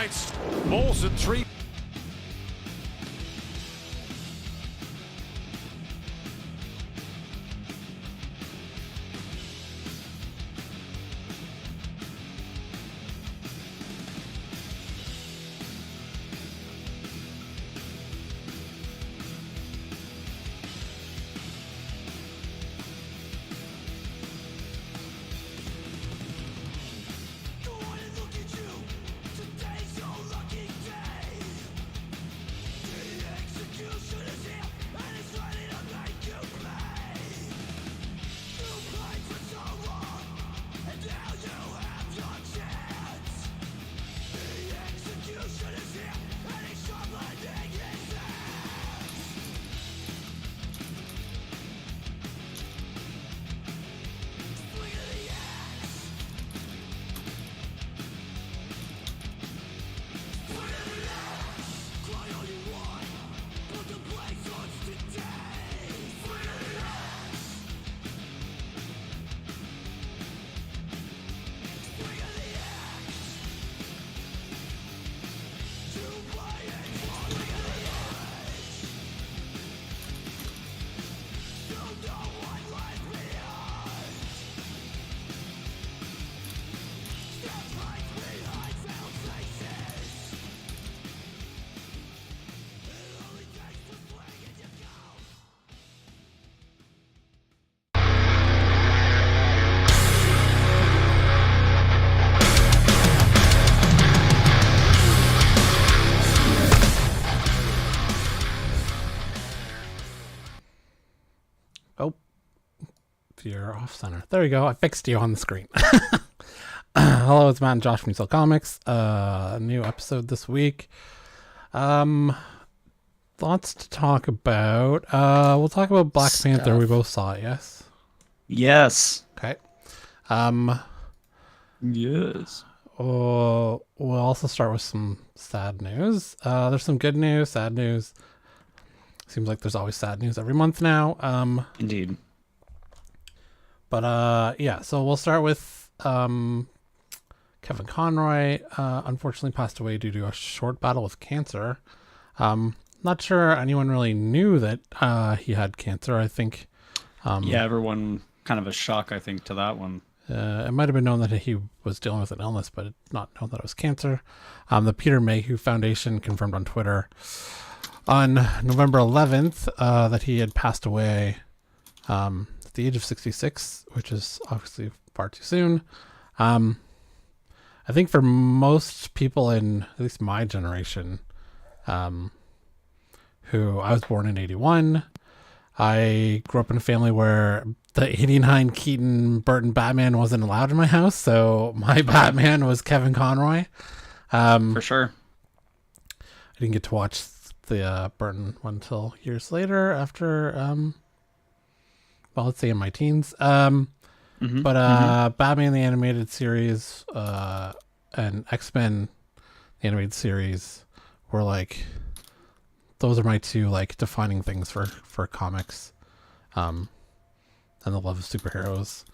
Knights. Molson 3. Oh, you're off center. There you go. I fixed you on the screen. Hello, it's Matt and Josh from Cell Comics. New episode this week. Lots to talk about. We'll talk about Black Panther. We both saw it, yes? Yes. Okay. Yes. We'll also start with some sad news. There's some good news, sad news. Seems like there's always sad news every month now. Indeed. But yeah, so we'll start with Kevin Conroy. Unfortunately passed away due to a short battle with cancer. Not sure anyone really knew that he had cancer. I think yeah, everyone kind of a shock, I think, to that one. It might have been known that he was dealing with an illness, but not known that it was cancer. The Peter Mayhew Foundation confirmed on Twitter on November 11th that he had passed away at the age of 66, which is obviously far too soon. I think for most people in at least my generation, who I was born in 81, I grew up in a family where the 89 Keaton Burton Batman wasn't allowed in my house, so my Batman was Kevin Conroy. For sure. I didn't get to watch the Burton one until years later after, well, let's say in my teens. But Batman the Animated Series and X-Men the Animated Series were like, those are my two like defining things for comics, and the love of superheroes.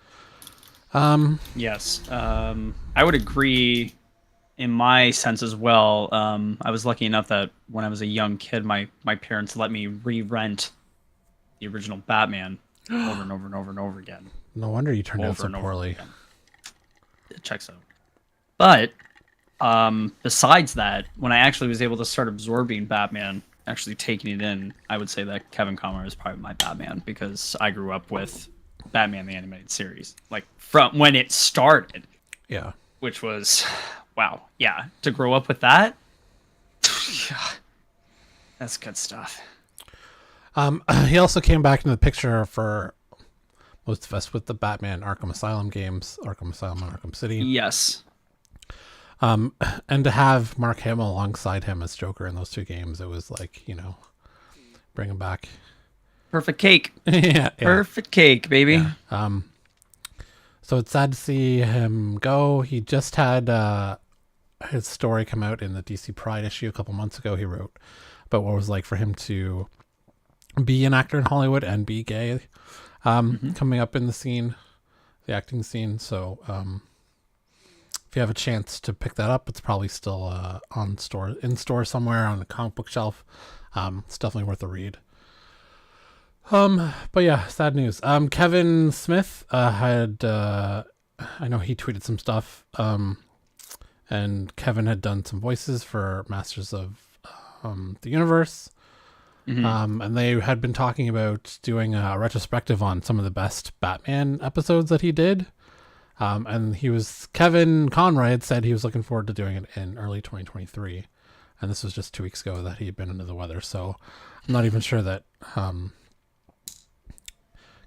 Yes. I would agree in my sense as well. I was lucky enough that when I was a young kid, my parents let me re-rent the original Batman over and over and over and over again. No wonder you turned out so poorly. It checks out. But besides that, when I actually was able to start absorbing Batman, actually taking it in, I would say that Kevin Conroy is probably my Batman, because I grew up with Batman the Animated Series, like from when it started. Yeah. Which was, wow. Yeah. To grow up with that, that's good stuff. He also came back into the picture for most of us with the Batman Arkham Asylum games, Arkham Asylum and Arkham City. Yes. And to have Mark Hamill alongside him as Joker in those two games, it was like, bring him back. Perfect cake. Yeah. Perfect cake, baby. Yeah. So it's sad to see him go. He just had his story come out in the DC Pride issue a couple months ago. He wrote about what it was like for him to be an actor in Hollywood and be gay, coming up in the scene, the acting scene. So, you have a chance to pick that up, it's probably still in store somewhere on the comic book shelf. It's definitely worth a read. But yeah, sad news. Kevin Smith had I know he tweeted some stuff. And Kevin had done some voices for Masters of the Universe. And they had been talking about doing a retrospective on some of the best Batman episodes that he did. And Kevin Conroy had said he was looking forward to doing it in early 2023. And this was just 2 weeks ago that he had been under the weather. So I'm not even sure that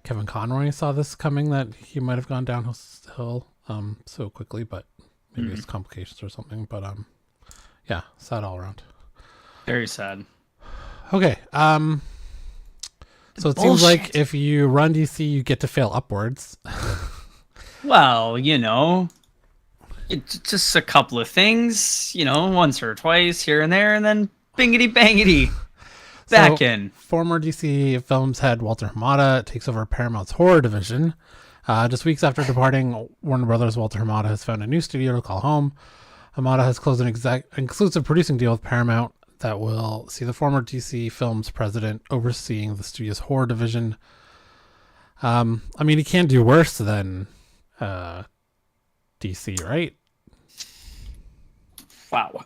Kevin Conroy saw this coming, that he might have gone downhill so quickly, but maybe it's complications or something. But yeah, sad all around. Very sad. Okay. So it seems like if you run DC, you get to fail upwards. Well, it's just a couple of things, once or twice here and there, and then bingity bangity back in. Former DC Films head Walter Hamada takes over Paramount's horror division. Just weeks after departing Warner Brothers, Walter Hamada has found a new studio to call home. Hamada has closed an exclusive producing deal with Paramount that will see the former DC Films president overseeing the studio's horror division. I mean, he can't do worse than DC, right? Wow.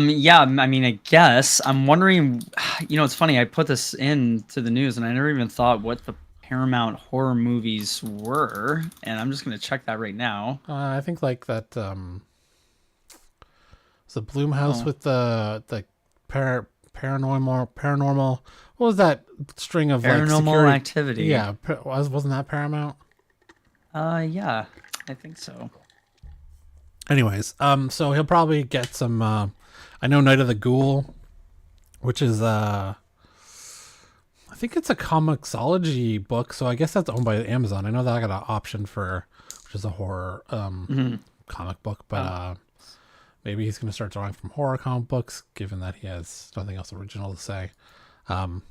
Yeah, I mean, I guess. I'm wondering, it's funny, I put this into the news and I never even thought what the Paramount horror movies were, and I'm just going to check that right now. I think like that, it's the Blumhouse with the paranormal. What was that string of Paranormal Activity? Yeah, wasn't that Paramount? Yeah, I think so. Anyways, so he'll probably get some. I know Night of the Ghoul, which is I think it's a comicsology book, so I guess that's owned by Amazon. I know that I got an option which is a horror comic book, but maybe he's going to start drawing from horror comic books, given that he has nothing else original to say. I'm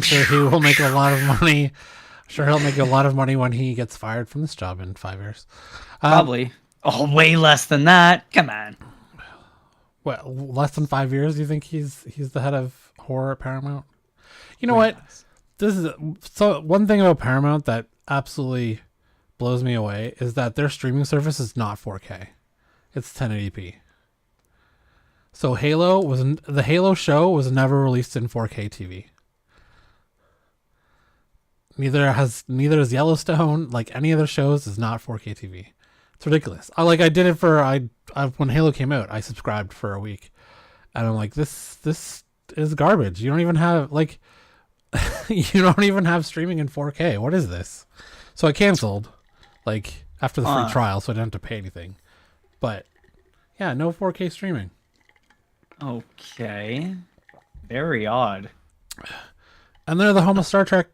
sure he will make a lot of money. Sure, he'll make a lot of money when he gets fired from this job in 5 years. Probably. Way less than that. Come on. Well, less than 5 years? You think he's the head of horror at Paramount? You know what? So one thing about Paramount that absolutely blows me away is that their streaming service is not 4K. It's 1080p. So the Halo show was never released in 4K TV. Neither is Yellowstone. Like any other shows is not 4K TV. It's ridiculous. I did it for when Halo came out. I subscribed for a week, and I'm like, this is garbage. You don't even have you don't even have streaming in 4K. What is this? So I canceled after the free trial, so I didn't have to pay anything. But yeah, no 4K streaming. Okay, very odd. And they're the home of Star Trek,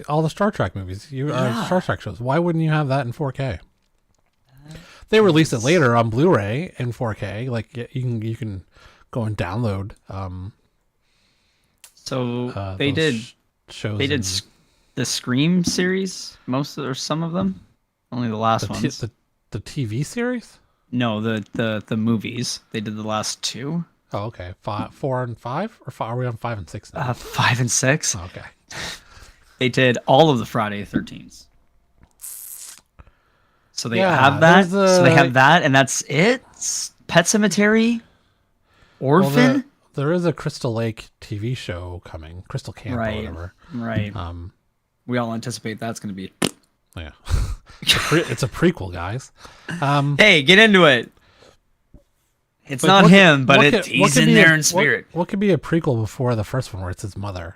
all the Star Trek movies. Star Trek shows. Why wouldn't you have that in 4K? They released it later on Blu-ray in 4K. You can go and download. So they did shows. They did the Scream series, some of them. Only the last ones. The TV series? No, the movies. They did the last two. Oh, okay. 4 and 5, or are we on 5 and 6 now? 5 and 6. Oh, okay. They did all of the Friday 13s. So they have that. So they have that, and that's it. Pet Cemetery, Orphan. Well, there is a Crystal Lake TV show coming, Crystal Camp or whatever. Right. We all anticipate that's going to be. Yeah. It's a prequel, guys. Hey, get into it. It's not him, but he's in there in spirit. What could be a prequel before the first one where it's his mother?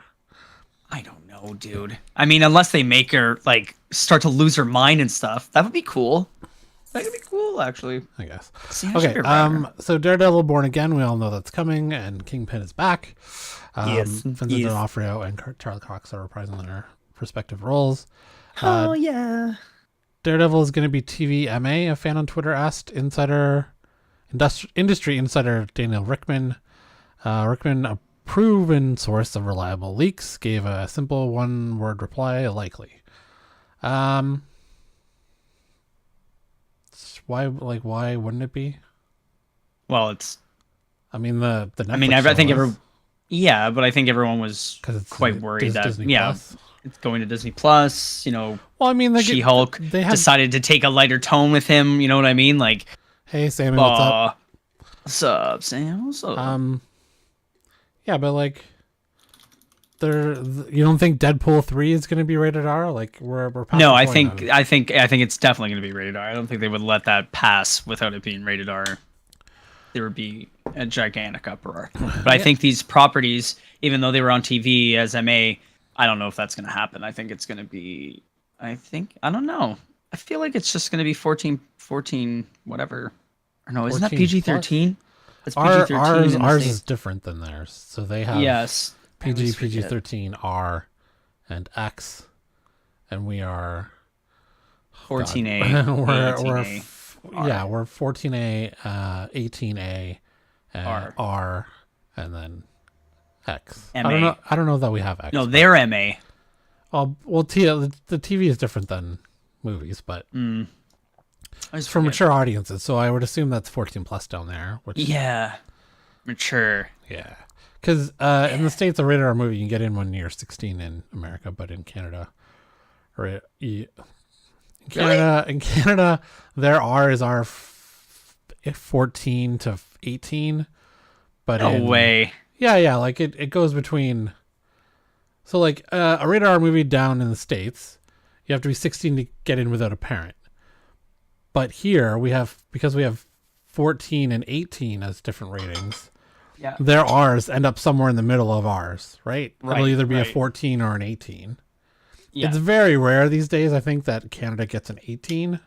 I don't know, dude. I mean, unless they make her start to lose her mind and stuff, that would be cool. That could be cool, actually. I guess. Okay. So Daredevil: Born Again, we all know that's coming, and Kingpin is back. Yes. Vincent D'Onofrio and Charlie Cox are reprising their respective roles. Yeah. Daredevil is going to be TV MA. A fan on Twitter asked industry insider Daniel Rickman. Rickman, a proven source of reliable leaks, gave a simple one-word reply: likely. Why wouldn't it be? Well, it's. I mean, the Netflix I mean, I think show was, Yeah, but I think everyone was 'cause it's quite worried that Disney Plus. it's going to Disney Plus. Well, I mean, She-Hulk they have. decided to take a lighter tone with him. You know what I mean? Like, Hey, Sammy, what's up? what's up, Sam? What's up? Yeah, but like, you don't think Deadpool 3 is going to be rated R? Like, we're past No, the I point think of- it's definitely going to be rated R. I don't think they would let that pass without it being rated R. There would be a gigantic uproar. But I think these properties, even though they were on TV as MA, I don't know if that's going to happen. I think it's going to be. I don't know. I feel like it's just going to be 14, whatever. Or no, isn't that 14 PG-13? That's PG-13. Ours is different than theirs. So they have Yes. PG, PG-13, R, and X, and we are 14A. we're 14A, 18A, R. R, and then X. MA. I don't know that we have X. No, they're MA. Oh, well, the TV is different than movies, but it's for mature audiences. So I would assume that's 14 plus down there. Which Mature. Yeah, because in the States, a rated R movie you can get in when you're 16 in America, but in Canada, in Canada, their R is R 14 to 18. But No way. Yeah, like it goes between. So like a rated R movie down in the States, you have to be 16 to get in without a parent. But here because we have 14 and 18 as different ratings. Yeah. Their R's end up somewhere in the middle of ours, right? It'll either be a 14 or an 18. Yeah. It's very rare these days, I think, that Canada gets an 18.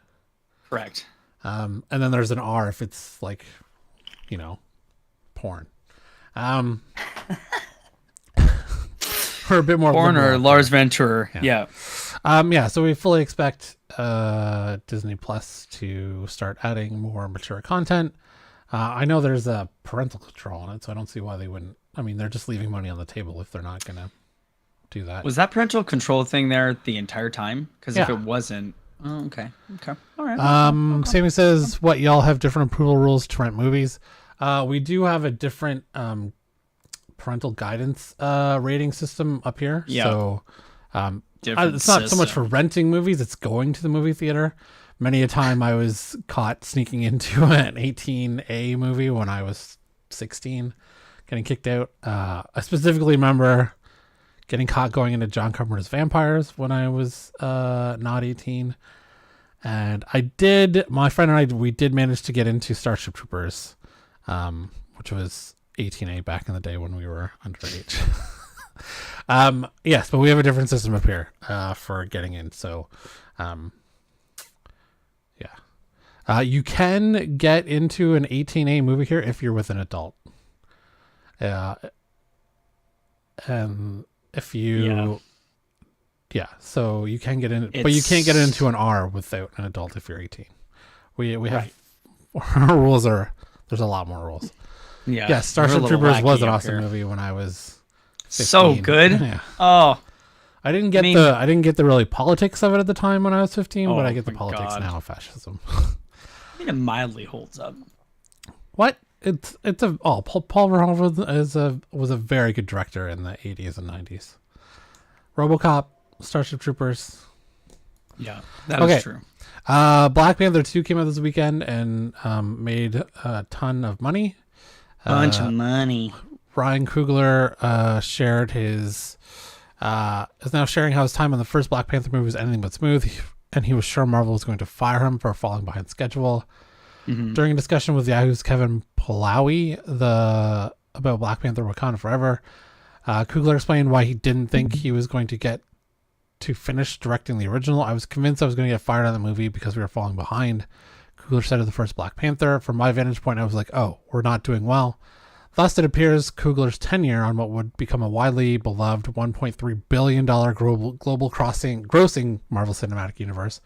Correct. And then there's an R if it's like, porn. Or a bit more Porn liberal. or Lars Ventura. Yeah. So we fully expect Disney Plus to start adding more mature content. I know there's a parental control on it, so I don't see why they wouldn't. I mean, they're just leaving money on the table if they're not going to do that. Was that parental control thing there the entire time? Because if Yeah. it wasn't, okay, all right. Sammy says, "What, y'all have different approval rules to rent movies?" We do have a different parental guidance rating system up here. Yeah. So Different it's not so much system. for renting movies; it's going to the movie theater. Many a time I was caught sneaking into an 18A movie when I was 16, getting kicked out. I specifically remember getting caught going into John Carpenter's Vampires when I was not 18. And my friend and I, we did manage to get into Starship Troopers, which was 18A back in the day when we were underage. Yes, but we have a different system up here for getting in. So, you can get into an 18A movie here if you're with an adult. And if you, so you can get in, but you can't get into an R without an adult if you're 18. We have our rules there's a lot more rules. Yeah. Yeah, Starship Troopers was an awesome movie when I was 15. So good. Yeah. Oh, I didn't get the really politics of it at the time when I was 15, but I get the my politics God. now of fascism. I mean, it mildly holds up. What? Paul Verhoeven was a very good director in the 80s and 90s. RoboCop, Starship Troopers. Yeah, that is true. Black Panther 2 came out this weekend and made a ton of money. Bunch of money. Ryan Coogler is now sharing how his time on the first Black Panther movie was anything but smooth, and he was sure Marvel was going to fire him for falling behind schedule. Mm-hmm. During a discussion with Yahoo's Kevin Palawi about Black Panther Wakanda Forever, Coogler explained why he didn't think he was going to get to finish directing the original. "I was convinced I was going to get fired on the movie because we were falling behind," Coogler said of the first Black Panther. "From my vantage point, I was like, oh, we're not doing well." Thus, it appears Coogler's tenure on what would become a widely beloved $1.3 billion global grossing Marvel Cinematic Universe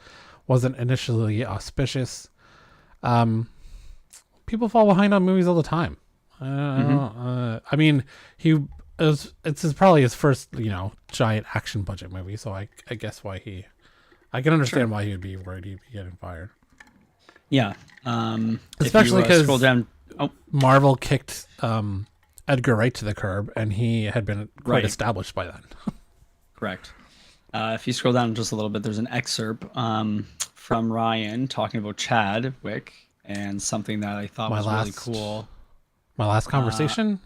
wasn't initially auspicious. People fall behind on movies all the time. I mean, it's probably his first, giant action budget movie. So I guess I can understand why he would be worried he'd be getting fired. Yeah. Especially if you, 'cause- scroll down. Oh, Marvel kicked Edgar Wright to the curb, and he had been quite Right. established by then. correct. If you scroll down just a little bit, there's an excerpt from Ryan talking about Chadwick and something that I thought was really cool. My last conversation.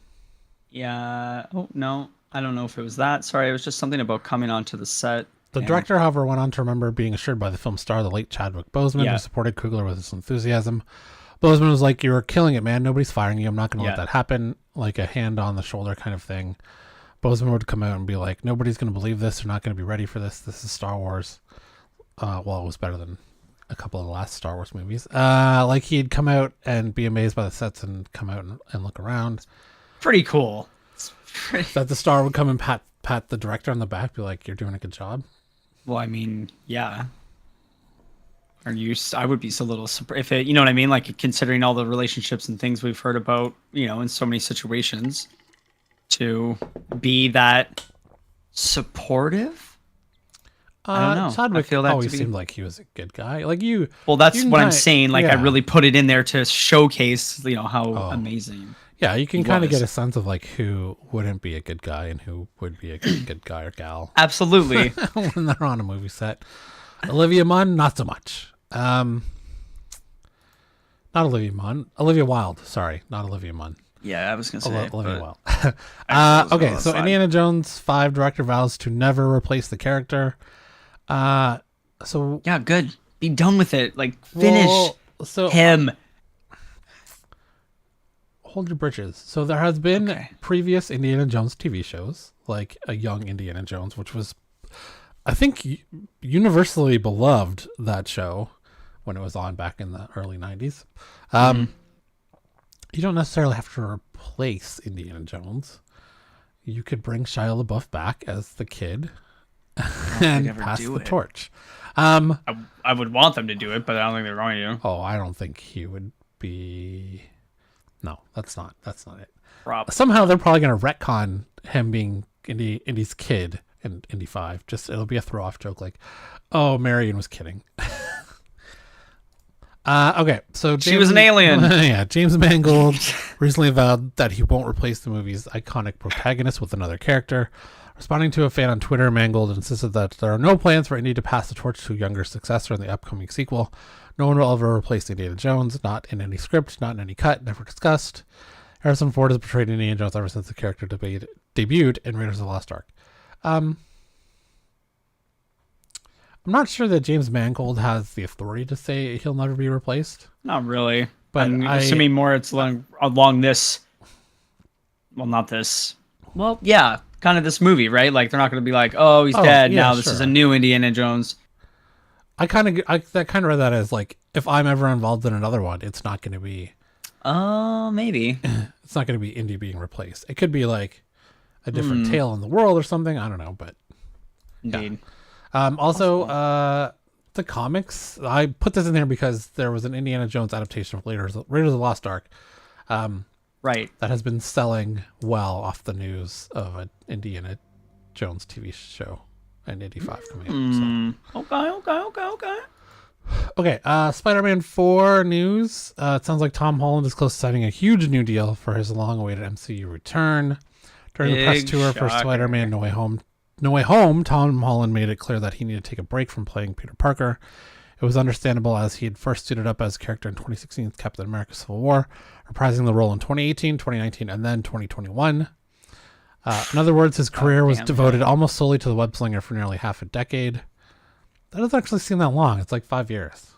Yeah. Oh no, I don't know if it was that. Sorry, it was just something about coming onto the set. The and- director, however, went on to remember being assured by the film star, the late Chadwick Boseman, Yeah. who supported Coogler with his enthusiasm. Boseman was like, "You're killing it, man. Nobody's firing you. I'm not going to let Yeah. that happen." Like a hand on the shoulder kind of thing. Boseman would come out and be like, "Nobody's going to believe this. They're not going to be ready for this. This is Star Wars." Well, it was better than a couple of the last Star Wars movies. Like he'd come out and be amazed by the sets and come out and look around. Pretty cool. That the star would come and pat the director on the back, be like, "You're doing a good job." Well, I mean, yeah. I would be so little surprised if it, you know what I mean? Like considering all the relationships and things we've heard about, in so many situations, to be that supportive. I don't know. Chadwick I feel that always to be- seemed like he was a good guy. Like you. Well, that's you can what I'm kinda- saying. Like I yeah. really put it in there to showcase, how amazing. Yeah, you can he kind of was. get a sense of like who wouldn't be a good guy and who would be a good guy or gal Absolutely. when they're on a movie set. Olivia Munn, not so much. Not Olivia Munn. Olivia Wilde. Sorry, not Olivia Munn. Yeah, I was gonna say Olivia Wilde. Actually, Okay, that's so fine. Indiana Jones 5 director vows to never replace the character. So Yeah, good. Be done with it. Like finish so him. hold your britches. So there has been Okay. previous Indiana Jones TV shows, like a young Indiana Jones, which was, I think, universally beloved, that show when it was on back in the early 90s. You don't necessarily have to replace Indiana Jones. You could bring Shia LaBeouf back as the kid and ever pass do the it. torch. I would want them to do it, but I don't think they're going to. Oh, I don't think he would be. No, that's not it. Rob. Somehow they're probably going to retcon him being Indy's kid in Indy 5. Just it'll be a throw off joke like, "Oh, Marion was kidding." Okay, so She was an alien. Yeah, James Mangold recently vowed that he won't replace the movie's iconic protagonist with another character. Responding to a fan on Twitter, Mangold insisted that there are no plans for Indy to pass the torch to a younger successor in the upcoming sequel. No one will ever replace Indiana Jones, not in any script, not in any cut, never discussed. Harrison Ford has portrayed Indiana Jones ever since the character debuted in Raiders of the Lost Ark. I'm not sure that James Mangold has the authority to say he'll never be replaced. Not really. But I'm I- assuming more it's along this. Well, not this. Well, yeah, kind of this movie, right? Like they're not going to be like, "Oh, he's dead yeah, now. This is sure. a new Indiana Jones." I kind of read that as like, if I'm ever involved in another one, it's not going to be Maybe. Indy being replaced. It could be like a different tale in the world or something. I don't know, but Indeed. also the comics. I put this in there because there was an Indiana Jones adaptation of Raiders of the Lost Ark. Right. That has been selling well off the news of an Indiana Jones TV show and Indy 5 coming out. Okay. Okay, Spider-Man 4 news. It sounds like Tom Holland is close to signing a huge new deal for his long-awaited MCU return. During the press Big tour for shocker. Spider-Man No Way Home, Tom Holland made it clear that he needed to take a break from playing Peter Parker. It was understandable as he had first suited up as a character in 2016's Captain America Civil War, reprising the role in 2018, 2019, and then 2021. In other words, his career was devoted almost solely to the web slinger for nearly half a decade. That doesn't actually seem that long. It's like 5 years.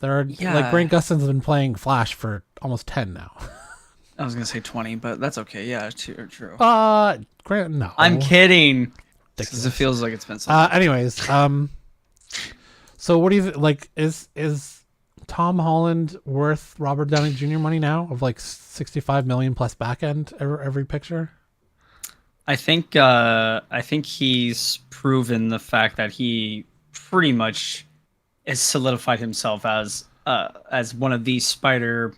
Like Grant Gustin's been playing Flash for almost 10 now. I was gonna say 20, but that's okay. Yeah, true. Grant, no. I'm kidding. Because Ridiculous. it feels like it's been so. Anyways, so what do you like? Is Tom Holland worth Robert Downey Jr. money now of like 65 million plus back end every picture? I think he's proven the fact that he pretty much has solidified himself as one of these Spider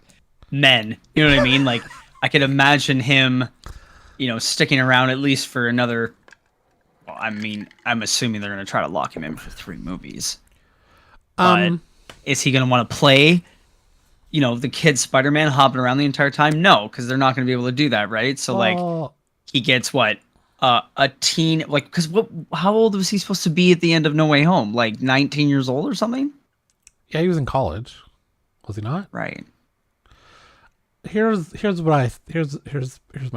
Men. You know what I mean? Like I could imagine him, sticking around at least for another. Well, I mean, I'm assuming they're going to try to lock him in for 3 movies. But is he going to want to play the kid Spider-Man hopping around the entire time? No, because they're not going to be able to do that, right? So like he gets what a teen, like, because how old was he supposed to be at the end of No Way Home? Like 19 years old or something? Yeah, he was in college. Was he not? Right. Here's my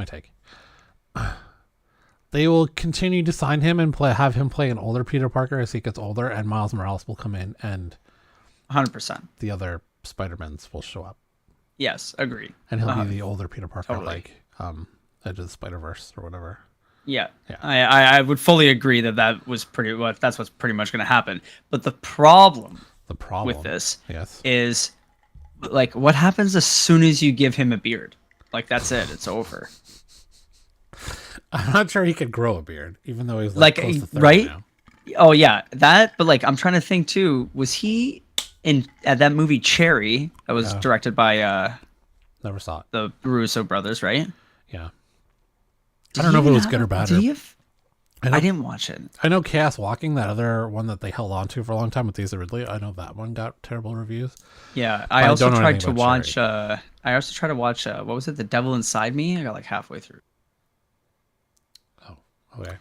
take. They will continue to sign him and have him play an older Peter Parker as he gets older, and Miles Morales will come in and 100%. the other Spider-Mans will show up. Yes, agree. And he'll be the older Peter Parker, totally. like Edge of the Spider-Verse or whatever. Yeah. I would fully agree that was that's what's pretty much going to happen. But the problem with this is, like, what happens as soon as you give him a beard? Like, that's it. It's over. I'm not sure he could grow a beard, even though he's like close to 30 right now. Oh yeah, that. But like, I'm trying to think too. Was he at that movie Cherry that was directed by never saw it, the Russo brothers, right? Yeah. I don't know if it was good or bad. I didn't watch it. I know Chaos Walking, that other one that they held on to for a long time with Daisy Ridley. I know that one got terrible reviews. Yeah, I also tried to watch. What was it? The Devil Inside Me. I got like halfway through. Oh, okay.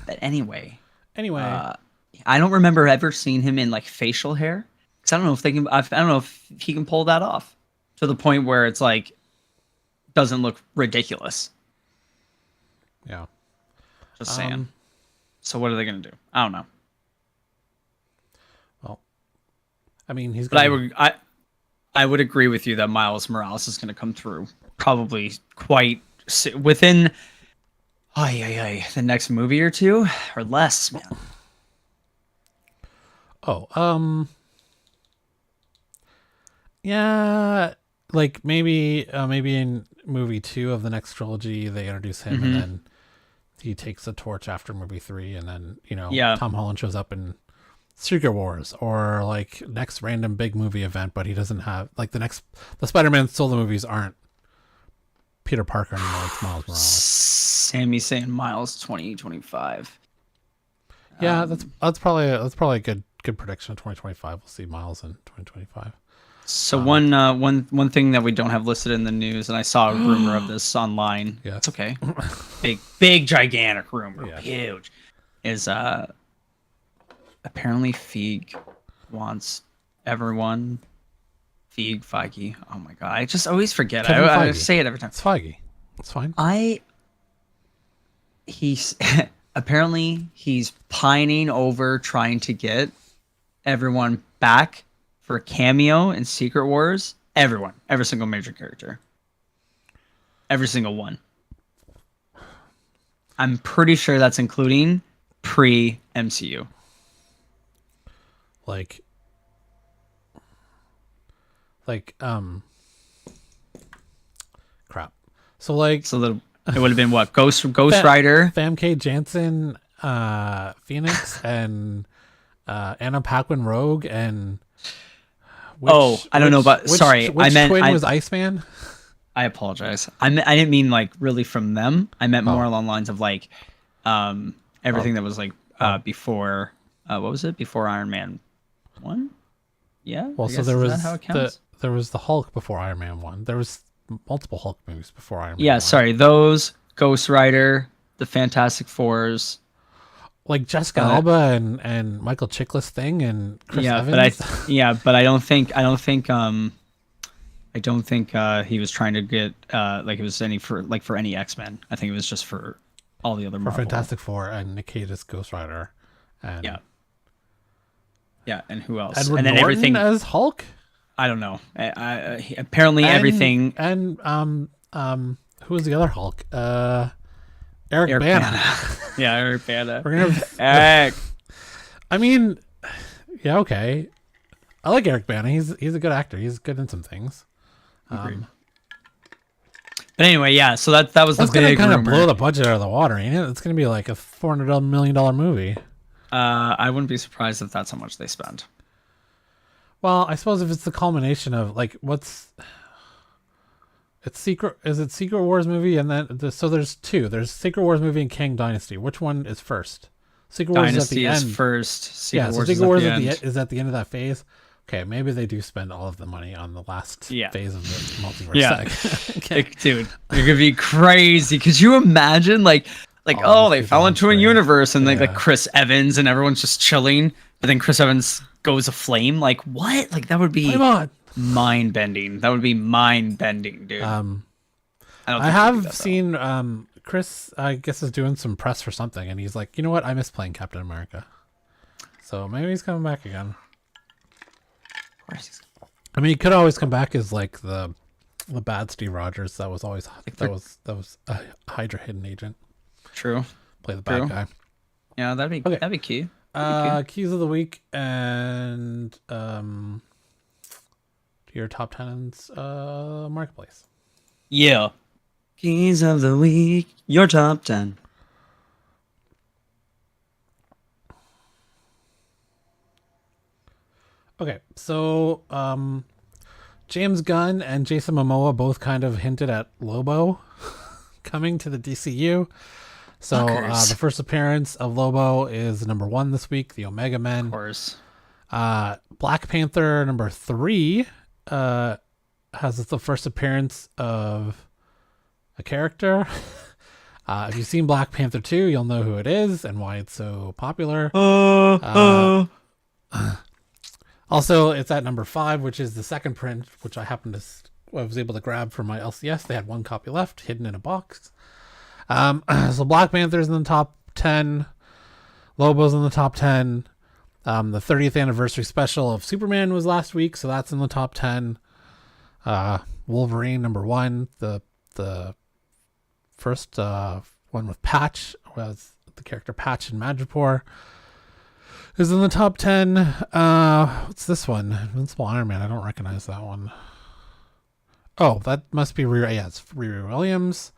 But anyway, I don't remember ever seeing him in like facial hair. Because I don't know if they can. I don't know if he can pull that off to the point where it's like doesn't look ridiculous. Yeah. Just saying. So what are they gonna do? I don't know. Well, I mean, he's. But I would agree with you that Miles Morales is gonna come through probably quite within. The next movie or two or less, man. Yeah, like maybe in movie 2 of the next trilogy they introduce him, and then he takes the torch after movie 3, and then Tom Holland shows up in Secret Wars, or like next random big movie event, but he doesn't have like the Spider-Man solo movies aren't Peter Parker anymore. It's Miles Morales. Sammy's saying Miles 2025. Yeah, that's probably a good prediction of 2025. We'll see Miles in 2025. So one thing that we don't have listed in the news, and I saw a rumor of this online. Yes. It's okay. big gigantic rumor, yes. Huge. Is apparently Feige wants everyone. Feige. Oh my god, I just always forget. I say it every time. It's Feige. It's fine. He's apparently he's pining over trying to get everyone back for a cameo in Secret Wars. Everyone, every single major character, every single one. I'm pretty sure that's including pre-MCU. Like crap. So that it would have been what? Ghost Rider, Famke Janssen, Phoenix, and Anna Paquin Rogue, and I don't know, but sorry, which twin was Iceman? I apologize. I didn't mean like really from them. I meant more along the lines of like everything that was like before. What was it? Before Iron Man 1? Yeah. Well, so there was the Hulk before Iron Man 1. There was multiple Hulk movies before Iron Man 1. Yeah, sorry. Those, Ghost Rider, the Fantastic Fours. Like Jessica Alba and Michael Chiklis thing and Chris Evans. But I don't think he was trying to get like it was for any X-Men. I think it was just for all the other Marvel. For Fantastic Four and Nick Cage's Ghost Rider. And yeah, and who else? Edward and then Norton everything as Hulk? I don't know. Apparently everything. And who was the other Hulk? Eric Bana. Yeah, Eric Bana. We're gonna have Eric. I mean, yeah, okay. I like Eric Bana. He's a good actor. He's good in some things. But anyway, yeah. So that was the big kind rumor. of blow the budget out of the water, ain't it? It's gonna be like a $400 million movie. I wouldn't be surprised if that's how much they spend. Well, I suppose if it's the culmination of like is it Secret Wars movie, and then so there's two. There's Secret Wars movie and Kang Dynasty. Which one is first? Secret Wars Dynasty is at the end. first. Secret Wars Secret Wars is at the end of that phase. Okay, maybe they do spend all of the money on the last phase of the multiverse. Yeah. Okay. Dude, you're gonna be crazy. Could you imagine they fell into a universe and like Chris Evans and everyone's just chilling, but then Chris Evans goes aflame? Like what? Like that would be mind bending. That would be mind bending, dude. I have seen Chris, I guess, is doing some press for something, and he's like, you know what? I miss playing Captain America. So maybe he's coming back again. I mean, he could always come back as like the bad Steve Rogers. That was always that was a Hydra hidden agent. True. Play the bad guy. Yeah, that'd be key. Keys of the week and your top 10's marketplace. Yeah. Keys of the week, your top 10. Okay, so James Gunn and Jason Momoa both kind of hinted at Lobo coming to the DCU. So the first appearance of Lobo is number 1 this week, the Omega Men. Of course. Black Panther number 3 has the first appearance of a character. If you've seen Black Panther 2, you'll know who it is and why it's so popular. Also, it's at number 5, which is the second print, which I was able to grab from my LCS. They had 1 copy left, hidden in a box. So Black Panther's in the top 10. Lobo's in the top 10. The 30th anniversary special of Superman was last week, so that's in the top 10. Wolverine number 1. The first one with Patch was the character Patch in Madripoor. Is in the top 10. What's this one? Invincible Iron Man. I don't recognize that one. Oh, that must be Riri. Yeah, it's Riri Williams.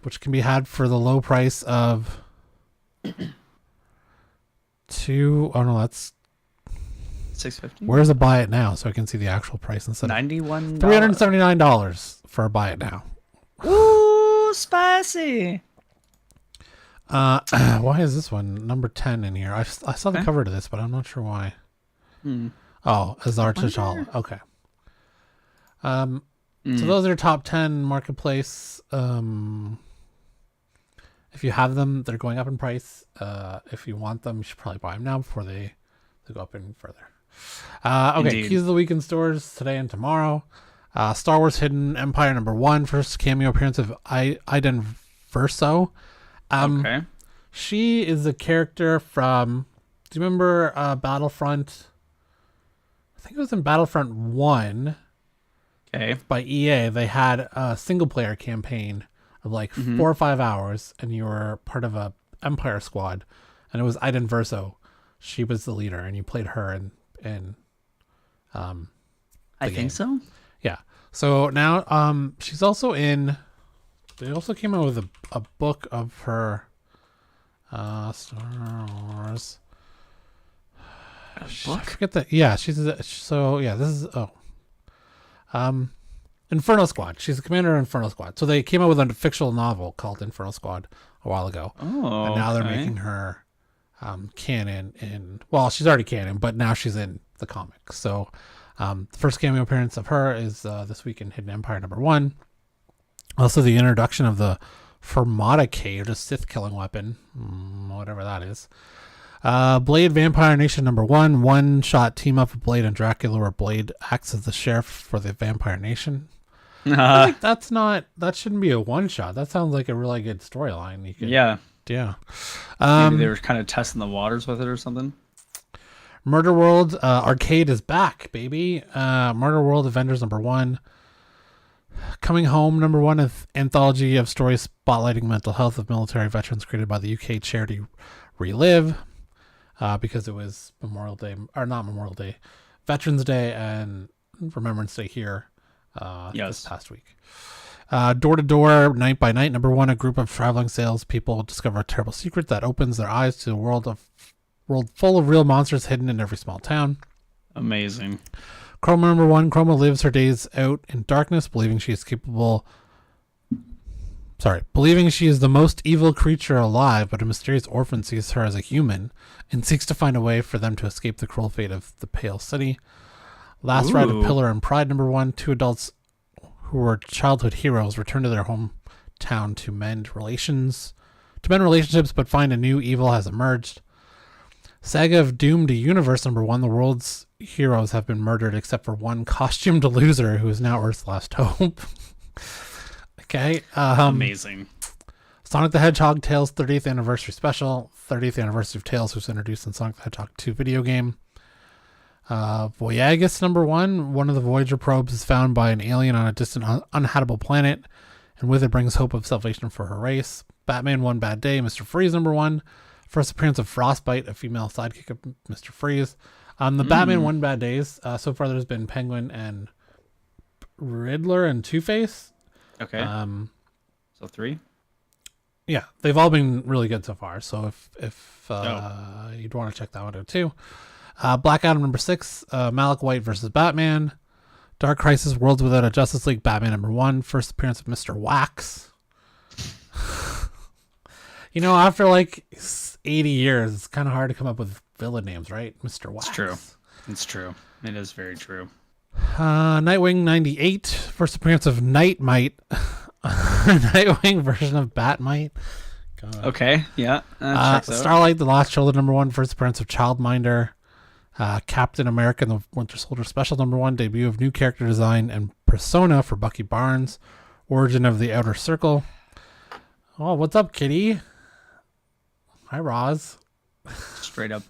Which can be had for the low price of that's $650. Where's a buy it now so I can see the actual price instead of $91. $379 for a buy it now. Ooh, spicy. Why is this one number 10 in here? I saw the cover to this, but I'm not sure why. Oh, Azar T'Challa. Okay. So those are top 10 marketplace. If you have them, they're going up in price. If you want them, you should probably buy them now before they go up any further. Okay, Indeed. Keys of the week in stores today and tomorrow. Star Wars Hidden Empire number 1, first cameo appearance of Iden Verso. Okay. She is a character from. Do you remember Battlefront? I think it was in Battlefront 1. Okay. By EA, they had a single player campaign of like 4 or 5 hours, and you were part of a Empire squad, and it was Iden Verso. She was the leader, and you played her in I think so. Yeah. So now she's also in. They also came out with a book of her Star Wars. A book? I forget that. Yeah, this is Inferno Squad. She's the commander of Inferno Squad. So they came out with a fictional novel called Inferno Squad a while ago. Oh, and now they're making her canon in. Well, she's already canon, but now she's in the comics. So the first cameo appearance of her is this week in Hidden Empire number 1. Also, the introduction of the Fermata Cage, a Sith killing weapon, whatever that is. Blade Vampire Nation number 1, one-shot team up of Blade and Dracula, where Blade acts as the sheriff for the Vampire Nation. I think that shouldn't be a one-shot. That sounds like a really good storyline. Yeah. Maybe they were kind of testing the waters with it or something. Murder World Arcade is back, baby. Murder World Avengers number 1. Coming Home number 1, an anthology of stories spotlighting mental health of military veterans created by the UK charity Relive, because it was Veterans Day and Remembrance Day here this past week. Door to Door, Night by Night number 1, a group of traveling salespeople discover a terrible secret that opens their eyes to a world full of real monsters hidden in every small town. Amazing. Chroma number 1, Chroma lives her days out in darkness, believing she is capable. Believing she is the most evil creature alive, but a mysterious orphan sees her as a human and seeks to find a way for them to escape the cruel fate of the Pale City. Last Ride of Pillar and Pride #1. Two adults who were childhood heroes return to their hometown to mend relationships, but find a new evil has emerged. Saga of Doomed Universe #1. The world's heroes have been murdered except for one costumed loser who is now Earth's last hope. Okay. Amazing. Sonic the Hedgehog Tales 30th Anniversary Special. 30th Anniversary of Tales was introduced in Sonic the Hedgehog 2 video game. Voyagus #1. One of the Voyager probes is found by an alien on a distant uninhabitable planet, and with it brings hope of salvation for her race. Batman One Bad Day. Mr. Freeze #1. First appearance of Frostbite, a female sidekick of Mr. Freeze. The Batman One Bad Days. So far there's been Penguin and Riddler and Two-Face. Okay. So 3? Yeah, they've all been really good so far. So if you'd want to check that one out too. Black Adam #6, Malik White versus Batman. Dark Crisis, Worlds Without a Justice League, Batman #1. First appearance of Mr. Wax. After like 80 years, it's kind of hard to come up with villain names, right? Mr. Wax. It's true. It is very true. Nightwing 98, first appearance of Nightmite. Nightwing version of Batmite. Okay, yeah. Checks out. Starlight, The Lost Children #1, first appearance of Childminder. Captain America and the Winter Soldier Special #1, debut of new character design and persona for Bucky Barnes. Origin of the Outer Circle. Oh, what's up, kitty? Hi, Roz. Straight up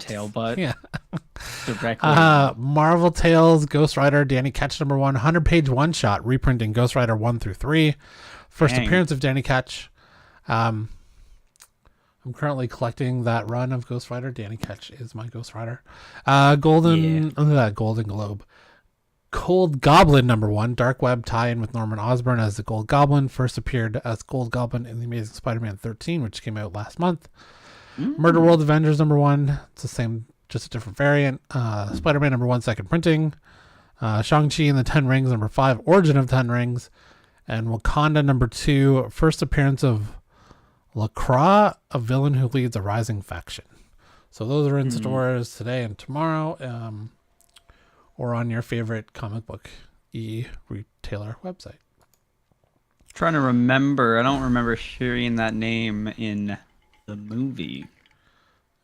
tail butt. Yeah. Directly. Marvel Tales, Ghost Rider, Danny Ketch #1, 100-page one-shot, reprinting Ghost Rider 1 through 3. First appearance of Danny Ketch. I'm currently collecting that run of Ghost Rider. Danny Ketch is my Ghost Rider. Golden Globe. Cold Goblin #1, Dark Web tie-in with Norman Osborn as the Gold Goblin. First appeared as Gold Goblin in The Amazing Spider-Man 13, which came out last month. Murder World Avengers #1. It's the same, just a different variant. Spider-Man #1, second printing. Shang-Chi and the Ten Rings #5, Origin of Ten Rings. And Wakanda #2, first appearance of Lacroix, a villain who leads a rising faction. So those are in stores today and tomorrow, or on your favorite comic book retailer website. Trying to remember. I don't remember hearing that name in the movie.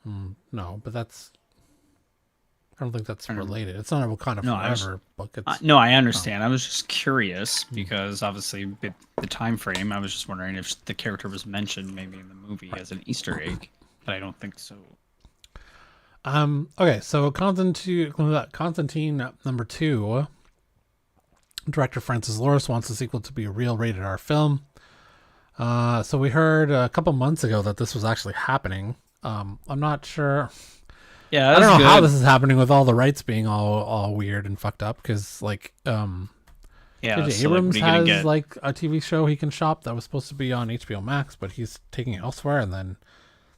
No, but I don't think that's related. It's not a Wakanda Forever book. No, I understand. I was just curious because obviously the time frame. I was just wondering if the character was mentioned maybe in the movie as an Easter egg, but I don't think so. Okay, so Constantine #2. Director Francis Lawrence wants the sequel to be a real rated R film. So we heard a couple months ago that this was actually happening. I'm not sure. Yeah, I don't know how this is happening with all the rights being all weird and fucked up because J.J. Abrams has like a TV show he can shop that was supposed to be on HBO Max, but he's taking it elsewhere, and then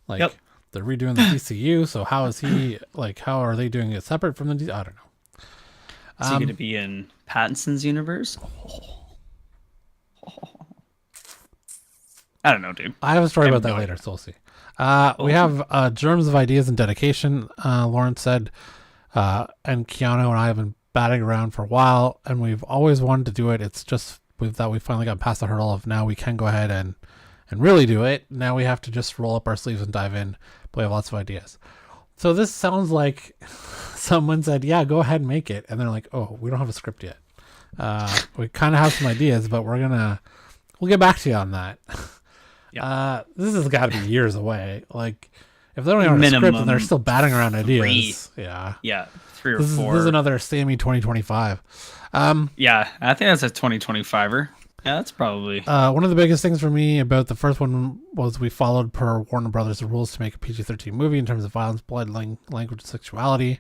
they're redoing the DCU. So how is he how are they doing it separate from the DCU? I don't know. Is he going to be in Pattinson's universe? I don't know, dude. I have a story about that later, so we'll see. We have Germs of Ideas and Dedication, Lawrence said, and Keanu and I have been batting around for a while, and we've always wanted to do it. It's just that we finally got past the hurdle of now we can go ahead and really do it. Now we have to just roll up our sleeves and dive in, but we have lots of ideas. So this sounds like someone said, yeah, go ahead and make it. And they're like, oh, we don't have a script yet. We kind of have some ideas, but we'll get back to you on that. Yeah. This has got to be years away. Like, if they don't have a script and they're still batting around ideas, 3 or 4. This is another Sammy 2025. Yeah, I think that's a 2025er. Yeah, that's probably one of the biggest things for me about the first one was we followed per Warner Brothers the rules to make a PG-13 movie in terms of violence, blood, language, and sexuality.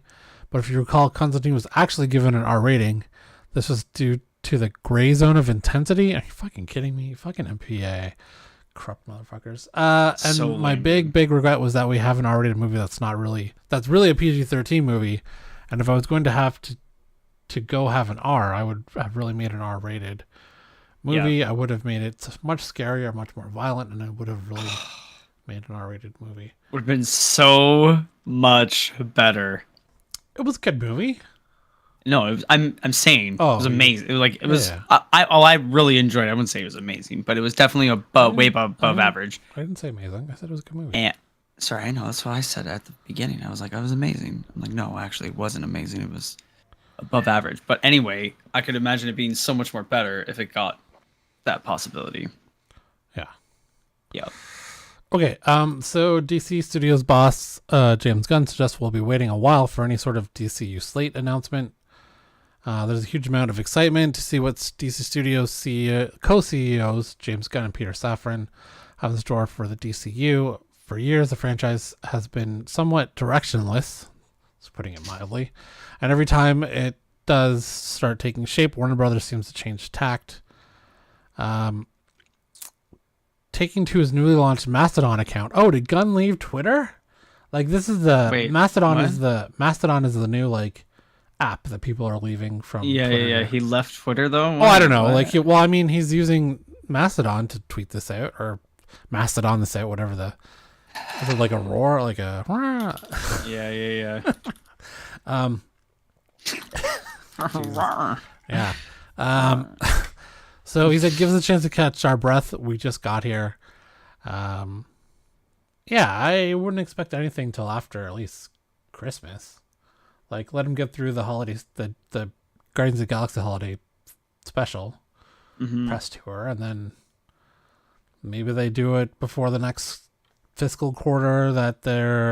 But if you recall, Constantine was actually given an R rating. This was due to the gray zone of intensity. Are you fucking kidding me? Fucking MPA. Corrupt motherfuckers. And so my big regret was that we have an R-rated movie that's really a PG-13 movie. And if I was going to have to go have an R, I would have really made an R-rated movie. I would have made it much scarier, much more violent, and I would have really made an R-rated movie. Would have been so much better. It was a good movie. No, it was, I'm saying it was amazing. It was like it was. Yeah. I really enjoyed it. I wouldn't say it was amazing, but it was definitely way above average. I didn't say amazing. I said it was a good movie. And sorry, I know that's what I said at the beginning. I was like, I was amazing. I'm like, no, actually, it wasn't amazing. It was above average. But anyway, I could imagine it being so much more better if it got that possibility. Yeah. Yeah. Okay. So DC Studios boss James Gunn suggests we'll be waiting a while for any sort of DCU slate announcement. There's a huge amount of excitement to see what DC Studios co-CEOs James Gunn and Peter Safran have in store for the DCU. For years, the franchise has been somewhat directionless, that's putting it mildly, and every time it does start taking shape, Warner Brothers seems to change tact. Taking to his newly launched Mastodon account. Oh, did Gunn leave Twitter? Like, this is the Mastodon is the new like app that people are leaving from. Yeah. He left Twitter though. Oh, I don't know. What? He's using Mastodon to tweet this out, or Mastodon this out, whatever the. Is it like a roar, like a? Yeah. Yeah. So he said, "Give us a chance to catch our breath. We just got here." Yeah, I wouldn't expect anything till after at least Christmas. Like, let him get through the holidays, the Guardians of the Galaxy holiday special press tour, and then maybe they do it before the next fiscal quarter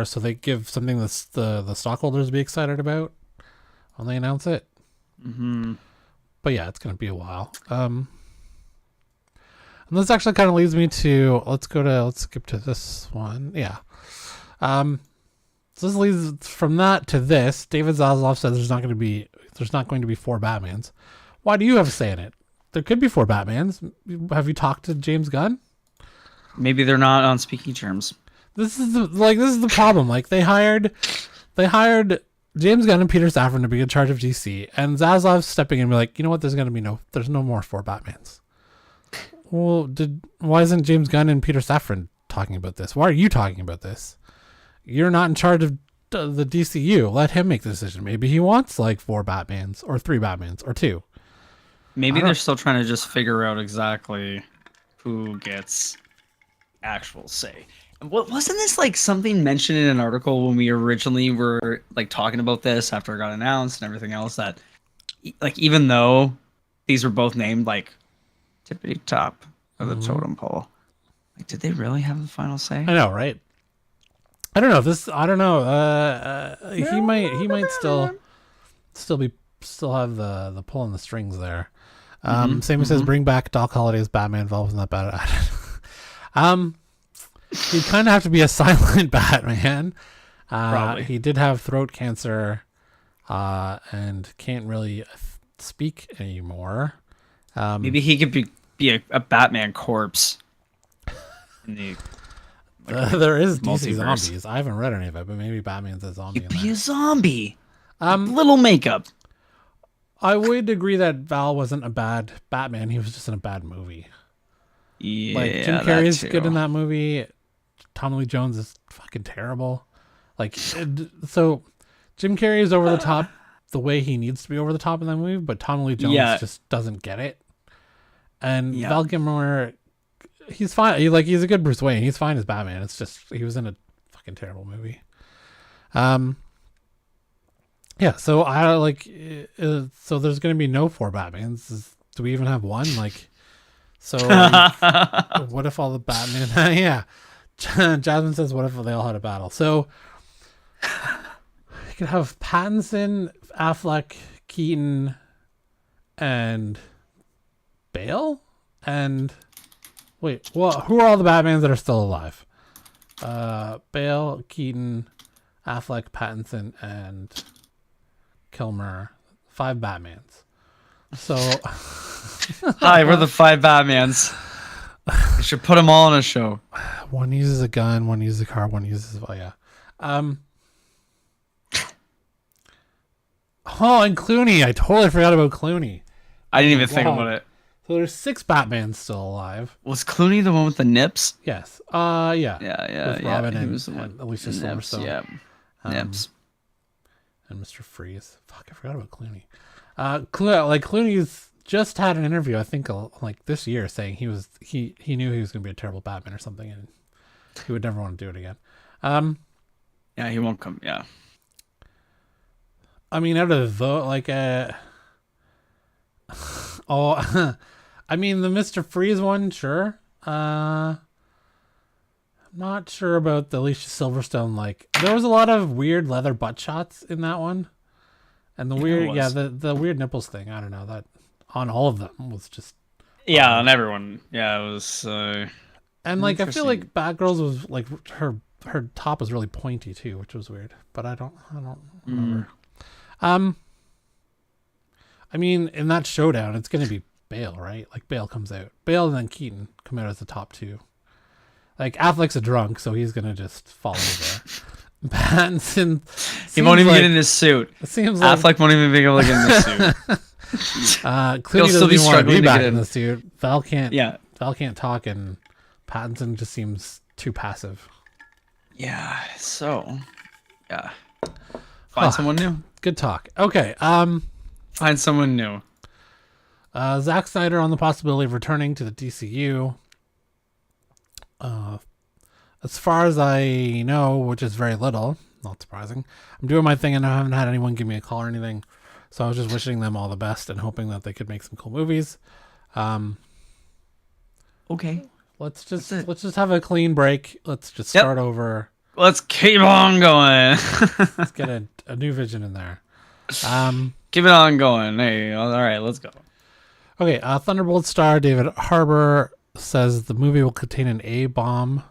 so they give something the stockholders be excited about when they announce it. But yeah, it's gonna be a while. And this actually kind of leads me to let's skip to this one. Yeah. So this leads from that to this. David Zaslav says there's not going to be 4 Batmans. Why do you have a say in it? There could be 4 Batmans. Have you talked to James Gunn? Maybe they're not on speaking terms. This is the problem. Like, they hired James Gunn and Peter Safran to be in charge of DC, and Zaslav's stepping in and be like, you know what? There's no more 4 Batmans. Well, why isn't James Gunn and Peter Safran talking about this? Why are you talking about this? You're not in charge of the DCU. Let him make the decision. Maybe he wants like 4 Batmans or 3 Batmans or 2. Maybe they're still trying to just figure out exactly who gets actual say. Wasn't this like something mentioned in an article when we originally were like talking about this after it got announced and everything else, that like even though these were both named like tippity top of the totem pole, like did they really have the final say? I know, right? I don't know. He might still have the pull on the strings there. Sammy says bring back Doc Holliday's Batman involved in that bad. He'd kind of have to be a silent Batman. Probably. He did have throat cancer and can't really speak anymore. Maybe he could be a Batman corpse. In the, there is DC multiverse. zombies. I haven't read any of it, but maybe Batman's a zombie. He'd be a zombie. Little makeup. I would agree that Val wasn't a bad Batman. He was just in a bad movie. Yeah, like Jim Carrey is good in that movie. Tommy Lee Jones is fucking terrible. Like, so Jim Carrey is over the top the way he needs to be over the top in that movie, but Tommy Lee Jones just doesn't get it. And Val Kilmer, he's fine. He's a good Bruce Wayne. He's fine as Batman. It's just he was in a fucking terrible movie. Yeah. So I like. So there's gonna be no 4 Batmans. Do we even have one? Like, so what if all the Batman? Yeah. Jasmine says, what if they all had a battle? So you could have Pattinson, Affleck, Keaton, and Bale. And wait, well, who are all the Batmans that are still alive? Bale, Keaton, Affleck, Pattinson, and Kilmer. 5 Batmans. So hi, we're the 5 Batmans. You should put them all in a show. One uses a gun, one uses a car, one uses and Clooney. I totally forgot about Clooney. I didn't even think about it. So there's 6 Batmans still alive. Was Clooney the one with the nips? Yes. Yeah. Yeah. With Robin He and, was the one. and Alicia Nips, Silverstone. yeah. Nips. And Mr. Freeze. Fuck, I forgot about Clooney. Clooney's just had an interview, I think, like this year, saying he knew he was going to be a terrible Batman or something, and he would never want to do it again. Yeah, he won't come. Yeah. I mean, out of the I mean, the Mr. Freeze one, sure. I'm not sure about the Alicia Silverstone. Like, there was a lot of weird leather butt shots in that one, and the weird nipples thing. I don't know, that on all of them was just on everyone. Yeah, it was. And like, I feel like Batgirl's was like her top was really pointy too, which was weird. But I don't remember. I mean, in that showdown, it's gonna be Bale, right? Like, Bale comes out. Bale and then Keaton come out as the top 2. Like, Affleck's a drunk, so he's gonna just fall over. Pattinson, he won't even get in his suit. It seems like Affleck won't even be able to get in his suit. Clooney doesn't even want to be back in in the suit. Val can't. Yeah. Val can't talk, and Pattinson just seems too passive. Yeah. So, yeah. Find someone new. Good talk. Okay. Find someone new. Zack Snyder on the possibility of returning to the DCU. As far as I know, which is very little, not surprising, I'm doing my thing and I haven't had anyone give me a call or anything. So I was just wishing them all the best and hoping that they could make some cool movies. Okay. Let's just have a clean break. Let's just start over. Let's keep on going. Let's get a new vision in there. Keep it on going. Hey, all right, let's go. Okay, Thunderbolt star David Harbour says the movie will contain a bomb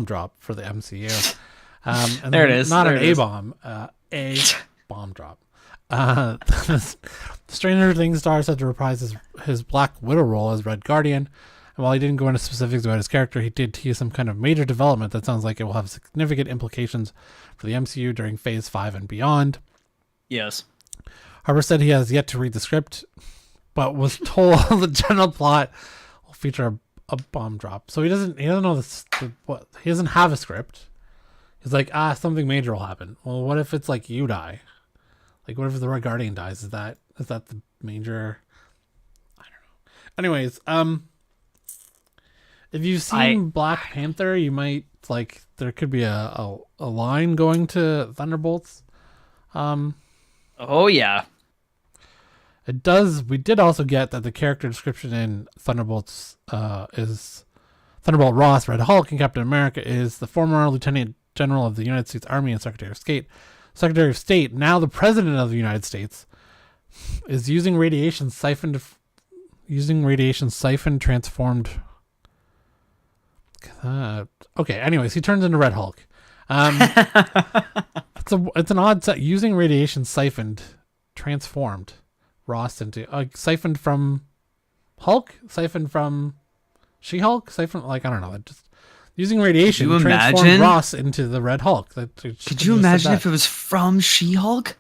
drop for the MCU. And there it is. Not there an A-bomb, a bomb drop. Stranger Things star said to reprise his Black Widow role as Red Guardian. And while he didn't go into specifics about his character, he did tease some kind of major development that sounds like it will have significant implications for the MCU during Phase 5 and beyond. Yes. Harbour said he has yet to read the script, but was told the general plot will feature a bomb drop. So he doesn't know what he doesn't have a script. He's like, something major will happen. Well, what if it's like you die? Like, what if the Red Guardian dies? Is that the major? I don't know. Anyways, if you've seen Black Panther, you might like there could be a line going to Thunderbolts. Oh yeah. It does. We did also get that the character description in Thunderbolts is Thunderbolt Ross, Red Hulk, and Captain America is the former Lieutenant General of the United States Army and Secretary of State. Secretary of State, now the President of the United States, is using radiation siphoned transformed. Okay. Anyways, he turns into Red Hulk. It's an odd set. Using radiation siphoned, transformed Ross into siphoned from Hulk, siphoned from She-Hulk, siphoned I don't know. Just using radiation transformed Ross into the Red Hulk. Could you imagine if it was from She-Hulk?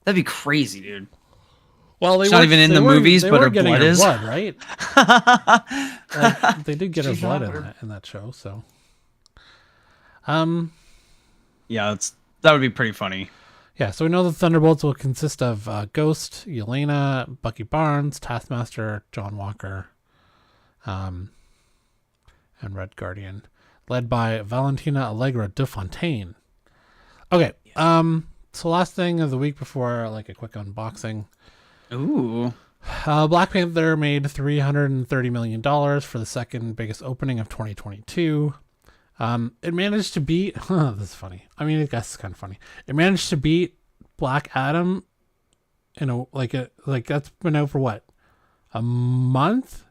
That'd be crazy, dude. Well, it's not even in the movies, but her blood is. Blood, right? They did get her blood in that show, so. Yeah, that would be pretty funny. Yeah, so we know the Thunderbolts will consist of Ghost, Yelena, Bucky Barnes, Taskmaster, John Walker, and Red Guardian, led by Valentina Allegra de Fontaine. Okay, so last thing of the week before a quick unboxing. Ooh. Black Panther made $330 million for the second biggest opening of 2022. It managed to beat. This is funny. I mean, I guess it's kind of funny. It managed to beat Black Adam in that's been out for what, a month,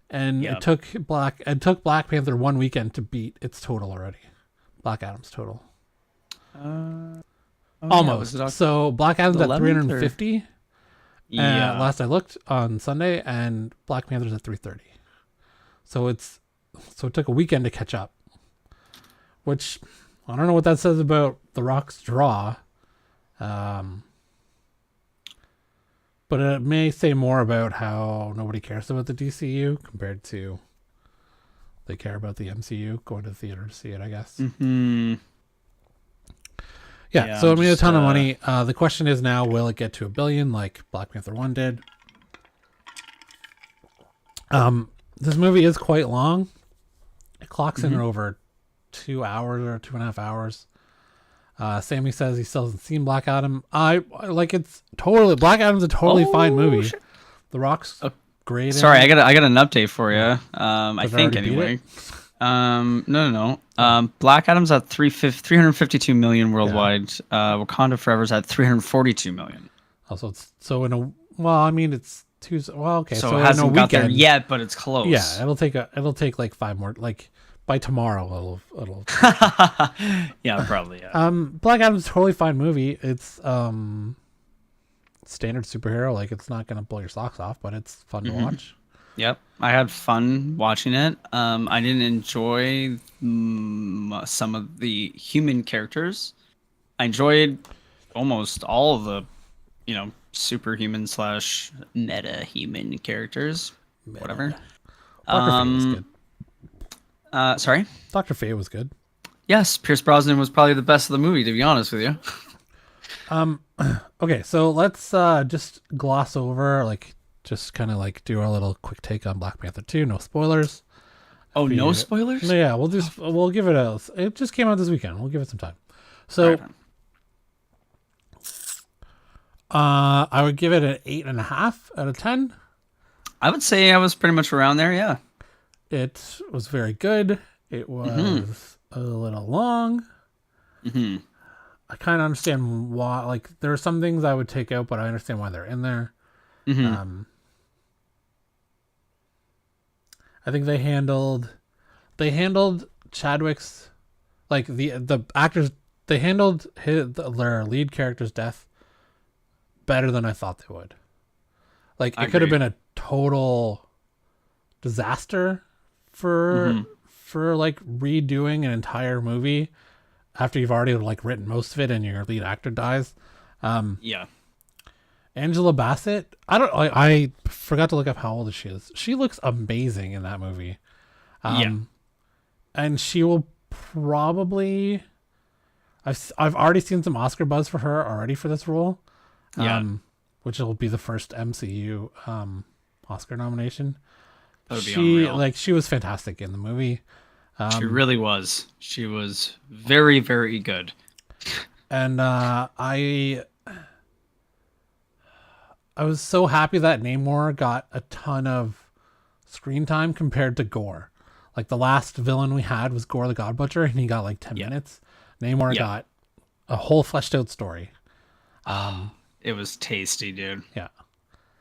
and it took Black Panther 1 weekend to beat its total already. Black Adam's total. Almost. So Black Adam's at 350. Yeah. Last I looked on Sunday, and Black Panther's at 330. So it took a weekend to catch up. Which I don't know what that says about The Rock's draw. But it may say more about how nobody cares about the DCU compared to they care about the MCU. Going to the theater to see it, I guess. Mm-hmm. Yeah, so it made a ton of money. The question is now, will it get to $1 billion like Black Panther 1 did? This movie is quite long. It clocks in at over 2 hours or 2.5 hours. Sammy says he still hasn't seen Black Adam. It's totally Black Adam's a totally fine movie. Shit. The Rock's great. Sorry, I got an update for you. I think anyway. No. Black Adam's at 352 million worldwide. Wakanda Forever's at 342 million. Also, it's it's Tuesday. Well, okay, so it hasn't got there yet, but it's close. Yeah, it'll take like 5 more. Like by tomorrow, it'll. Yeah, probably. Yeah. Black Adam's a totally fine movie. It's standard superhero. Like it's not gonna blow your socks off, but it's fun to watch. Yep, I had fun watching it. I didn't enjoy some of the human characters. I enjoyed almost all of the, superhuman / meta human characters. Whatever. Dr. Fate was good. Sorry? Dr. Fate was good. Yes, Pierce Brosnan was probably the best of the movie, to be honest with you. Okay, so let's just gloss over, just kind of do our little quick take on Black Panther 2. No spoilers. Oh, no spoilers? Yeah, we'll give it it just came out this weekend. We'll give it some time. So, I would give it an 8.5 out of 10. I would say I was pretty much around there, yeah. It was very good. It was a little long. Mm-hmm. I kind of understand why. There are some things I would take out, but I understand why they're in there. Mm-hmm. I think they handled Chadwick's the actors. They handled their lead character's death better than I thought they would. It could have been a total disaster for redoing an entire movie after you've already written most of it and your lead actor dies. Yeah. Angela Bassett, I forgot to look up how old she is. She looks amazing in that movie. And she will probably I've already seen some Oscar buzz for her already for this role. Which will be the first MCU Oscar nomination. That would be unreal. She was fantastic in the movie. She really was. She was very, very good. And I was so happy that Namor got a ton of screen time compared to Gore. The last villain we had was Gore the God Butcher, and he got 10 minutes. Namor got a whole fleshed out story. It was tasty, dude. Yeah.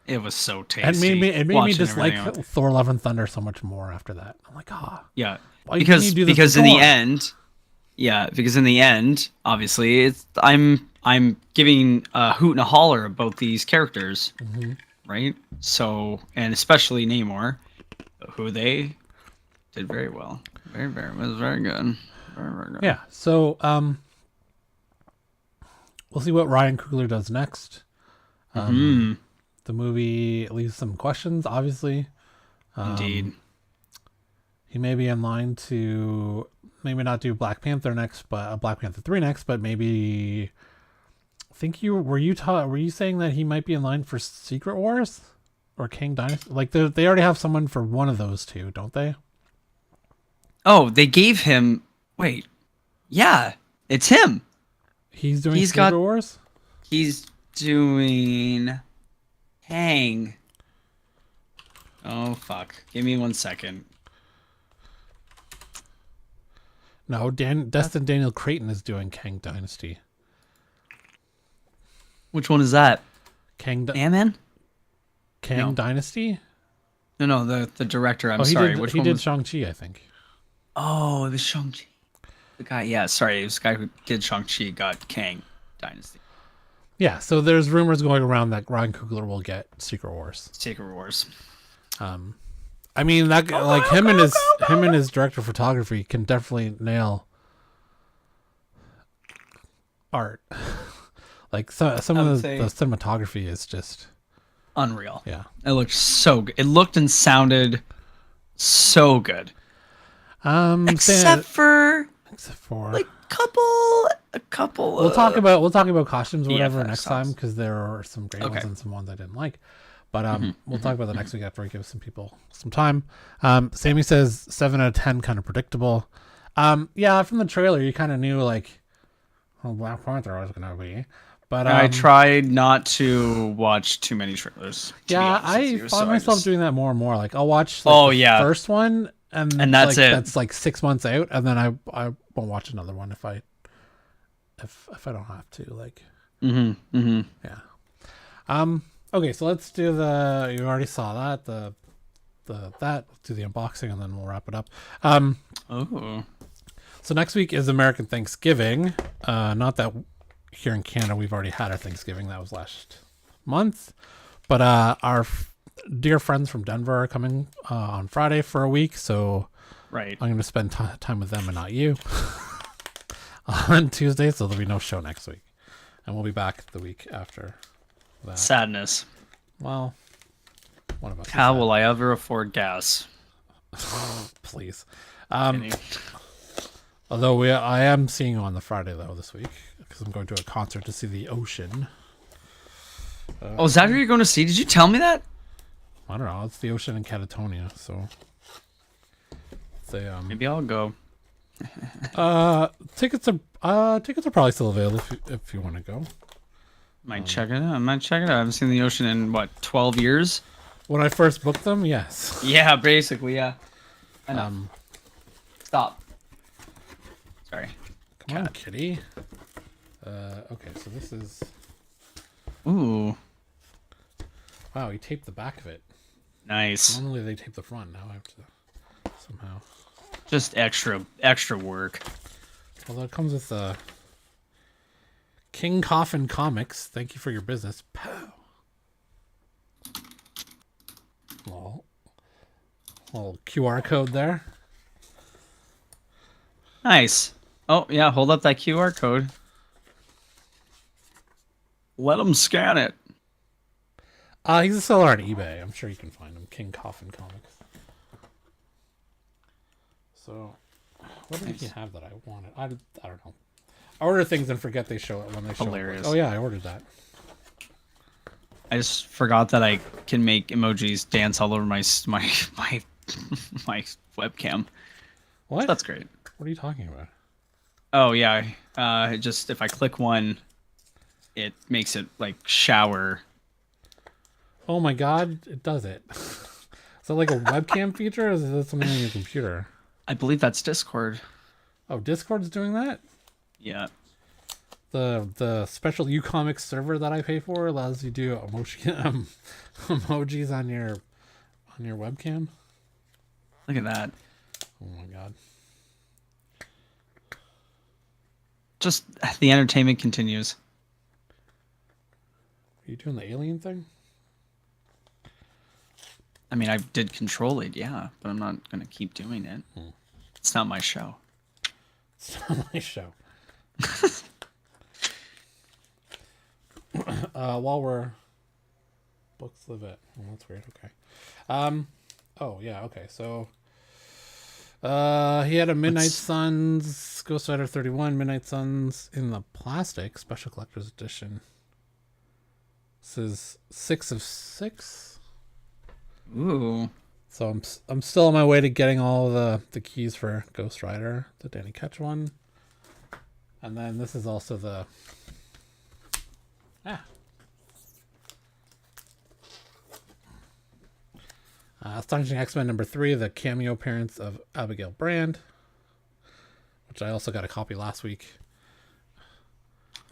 It was so tasty. And it made me dislike Thor Love and Thunder so much more after that. I'm like, yeah. Why because you do this because in Thor? the end, obviously, I'm giving a hoot and a holler about these characters, right? So, and especially Namor, who they did very well. Very, very, it was very good. Very, very good. Yeah. So, we'll see what Ryan Coogler does next. The movie leaves some questions, obviously. Indeed. He may be in line to maybe not do Black Panther next, but Black Panther 3 next, but maybe were you saying that he might be in line for Secret Wars or Kang Dynasty? They already have someone for one of those two, don't they? Oh, they gave him. Wait, yeah, it's him. He's doing Secret Wars. He's doing Kang. Oh fuck! Give me 1 second. No, Destin Daniel Creighton is doing Kang Dynasty. Which one is that? Ant-Man? Kang No. Dynasty? No, the director. I'm sorry. Which Which he one did was... Shang-Chi, I think. Oh, it was Shang-Chi. The guy, yeah, sorry. It was the guy who did Shang-Chi got Kang Dynasty. Yeah, so there's rumors going around that Ryan Coogler will get Secret Wars. Secret Wars. I mean, that him and his director of photography can definitely nail art. Some of the cinematography is just unreal. Yeah. It looked so good. It looked and sounded so good. Except for like a couple. we'll talk about costumes or whatever VFX next time, songs. because there are some great ones and some ones I didn't like. But we'll talk about the next week after I give some people some time. Sammy says 7 out of 10, kind of predictable. Yeah, from the trailer you kind of knew like who Black Panther was gonna be. But I tried not to watch too many trailers. Yeah, I find myself doing that more and more. Like I'll watch first one and that's like, it. That's like 6 months out, and then I won't watch another one if I don't have to. Like, yeah. Okay, so let's do the. You already saw that let's do the unboxing and then we'll wrap it up. Oh. So next week is American Thanksgiving. Not that here in Canada we've already had our Thanksgiving. That was last month, but our dear friends from Denver are coming on Friday for a week, so right. I'm going to spend time with them and not you on Tuesday, so there'll be no show next week, and we'll be back the week after that. Sadness. Well, one of us. How will I ever afford gas? Please. Although I am seeing you on the Friday though this week because I'm going to a concert to see the Ocean. Is that who you're going to see? Did you tell me that? I don't know. It's the Ocean in Catatonia, so they maybe I'll go. tickets are probably still available if you want to go. Might check it out. I haven't seen the Ocean in 12 years. When I first booked them, yes. Yeah, basically, yeah. Stop. Sorry. Come on, kitty. Okay, so this is. Ooh. Wow, he taped the back of it. Nice. Normally they tape the front. Now I have to somehow. Just extra work. Although it comes with King Coffin Comics. Thank you for your business. Pow. Little QR code there. Nice. Oh, yeah, hold up that QR code. Let them scan it. He's a seller on eBay. I'm sure you can find him. King Coffin Comics. So, what did he have that I wanted? I don't know. I order things and forget they show it when they show Hilarious. Up. Oh, yeah, I ordered that. I just forgot that I can make emojis dance all over my my webcam. What? That's great. What are you talking about? Oh yeah, just if I click one, it makes it like shower. Oh my god, it does it. Is that like a webcam feature, or is that something on your computer? I believe that's Discord. Oh, Discord's doing that? Yeah. The special uComics server that I pay for allows you to do emojis on your webcam. Look at that. Oh my god. Just the entertainment continues. Are you doing the alien thing? I mean, I did control it, yeah, but I'm not gonna keep doing it. It's not my show. It's not my show. While we're books live it. Oh, that's weird. Okay. Oh yeah. Okay. So, he had a Midnight Suns Ghost Rider 31 Midnight Suns in the plastic special collector's edition. This is 6 of 6. Ooh. So I'm still on my way to getting all the keys for Ghost Rider, the Danny Ketch one, and then this is also the Astonishing X-Men number 3, the cameo appearance of Abigail Brand, which I also got a copy last week.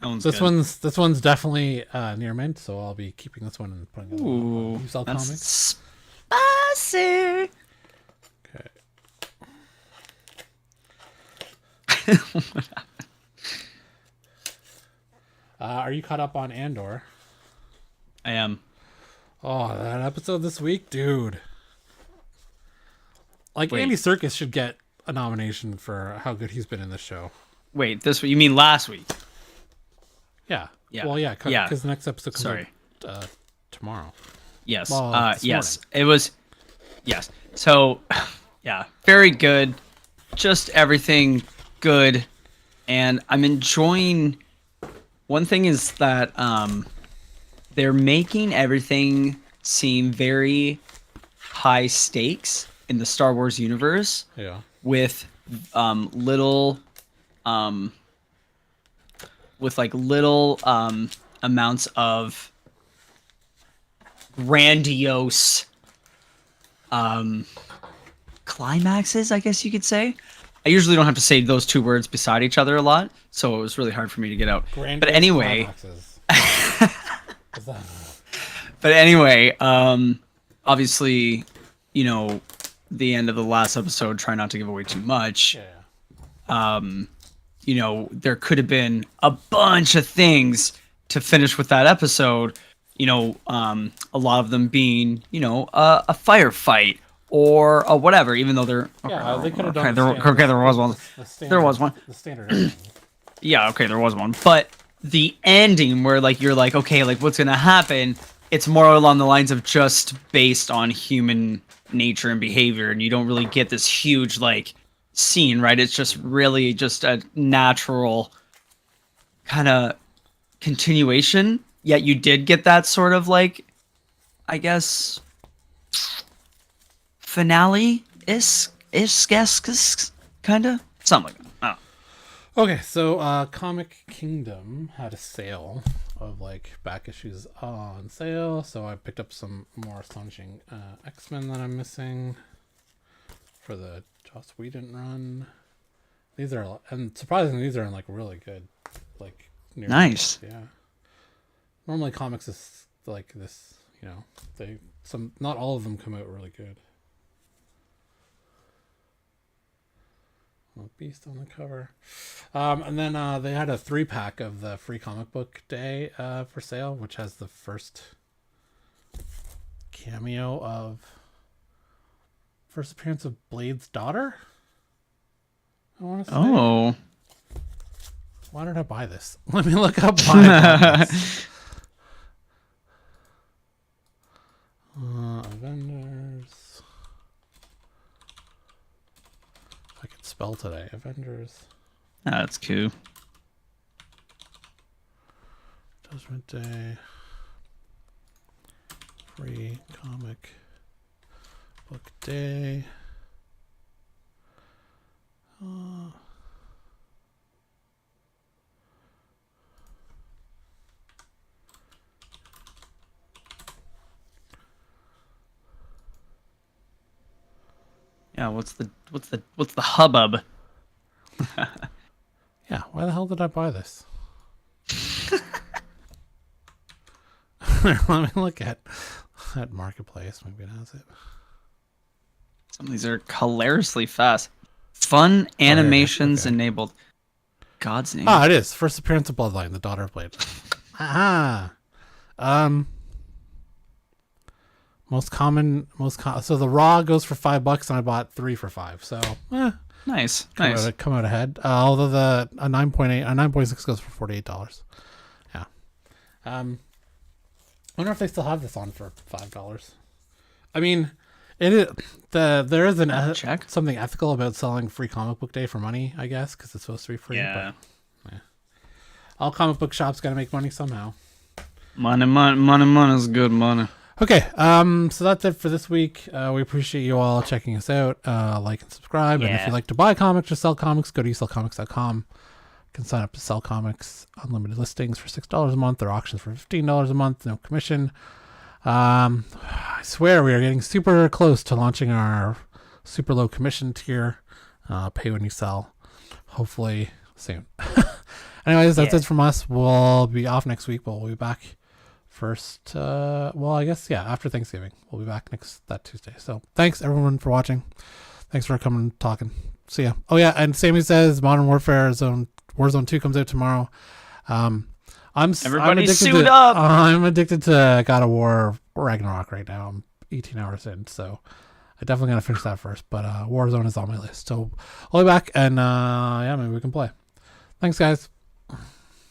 This one's definitely near mint, so I'll be keeping this one and putting it on You Sell Comics. Spicy. Okay. Are you caught up on Andor? I am. Oh, that episode this week, dude. Like, Wait. Andy Serkis should get a nomination for how good he's been in the show. Wait, you mean last week? Yeah. Yeah. Well, yeah, because the next episode comes Sorry. out tomorrow. Yes. Well, Yes. It was. Yes. So, yeah, very good. Just everything good, and I'm enjoying. One thing is that they're making everything seem very high stakes in the Star Wars universe. Yeah. With little with like little amounts of grandiose climaxes, I guess you could say. I usually don't have to say those two words beside each other a lot, so it was really hard for me to get out. But anyway, obviously, you know, the end of the last episode, try not to give away too much. Yeah. You know, there could have been a bunch of things to finish with that episode. You know, a lot of them being, you know, a firefight or a whatever. Even though they're They could have done. There was one. There was one. The standard. Yeah, okay, there was one. But the ending where like you're like, okay, like what's gonna happen? It's more along the lines of just based on human nature and behavior, and you don't really get this huge like scene, right? It's just really just a natural kind of continuation. Yet you did get that sort of like, I guess, finale is kind of something like that. Oh. Okay, so Comic Kingdom had a sale of like back issues on sale, so I picked up some more Astonishing X-Men that I'm missing for the Joss Whedon run. These are, and surprisingly, these are in like really good, like nice. Yeah. Normally, comics is like this, you know. Not all of them come out really good. Beast on the cover. And then they had a 3-pack of the Free Comic Book Day for sale, which has the first appearance of Blade's daughter. I want to say. Oh. Why did I buy this? Let me look up why I bought this. Avengers. I can spell today. Avengers. That's cool. Judgment Day. Free Comic Book Day. Yeah, what's the hubbub? Yeah, why the hell did I buy this? Let me look at Marketplace. Maybe it has it. Some of these are hilariously fast. Fun animations enabled. God's name. Ah, it is. First appearance of Bloodline, the daughter of Blade. Aha. So the raw goes for $5 and I bought 3 for $5. So nice. Come out ahead. Although a 9.6 goes for $48. Yeah. I wonder if they still have this on for $5. I mean, there is something ethical about selling Free Comic Book Day for money, I guess, because it's supposed to be free. Yeah. But, yeah. All comic book shops got to make money somehow. Money is good money. Okay, so that's it for this week. We appreciate you all checking us out. Like and subscribe. Yeah. And if you'd like to buy comics or sell comics, go to usellcomics.com. You can sign up to sell comics, unlimited listings for $6 a month, or auctions for $15 a month, no commission. I swear we are getting super close to launching our super low commission tier. Pay when you sell. Hopefully soon. Anyways, that's it from us. We'll be off next week, but we'll be back first, after Thanksgiving. We'll be back that Tuesday. So thanks everyone for watching. Thanks for coming and talking. See ya. Oh yeah, and Sammy says Modern Warfare Warzone 2 comes out tomorrow. I'm suit up. I'm addicted to God of War Ragnarok right now. I'm 18 hours in, so I definitely gotta finish that first. But Warzone is on my list. So I'll be back and maybe we can play. Thanks guys.